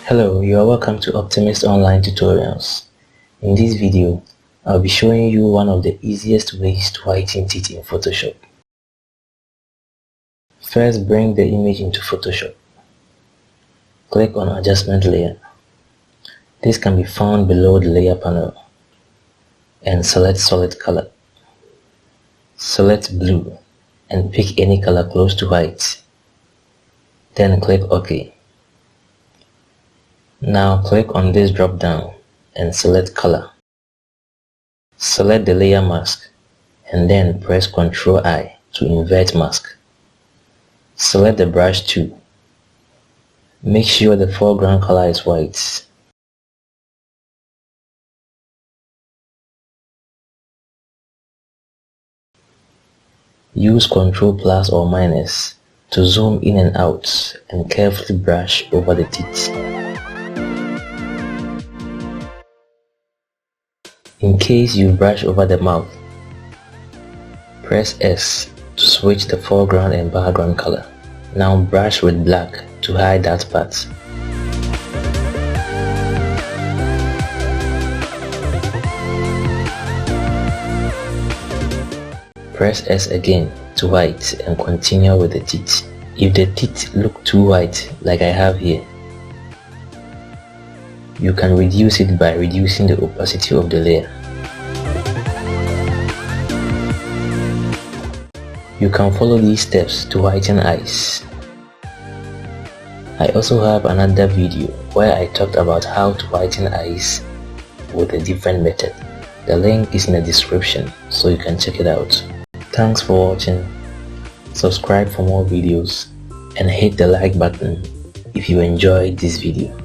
Hello, you are welcome to Optimist Online Tutorials. In this video, I'll be showing you one of the easiest ways to whiten teeth in Photoshop. First, bring the image into Photoshop. Click on Adjustment Layer. This can be found below the Layer panel. And select Solid Color. Select Blue and pick any color close to white. Then click OK. Now click on this drop down and select Color. Select the layer mask and then press Ctrl I to invert mask. Select the brush tool. Make sure the foreground color is white. Use Ctrl plus or minus to zoom in and out and carefully brush over the teeth. In case you brush over the mouth, press S to switch the foreground and background color. Now brush with black to hide that part. Press S again to white and continue with the teeth. If the teeth look too white like I have here, you can reduce it by reducing the opacity of the layer. You can follow these steps to whiten eyes. I also have another video where I talked about how to whiten eyes with a different method. The link is in the description so you can check it out. Thanks for watching. Subscribe for more videos and hit the like button if you enjoyed this video.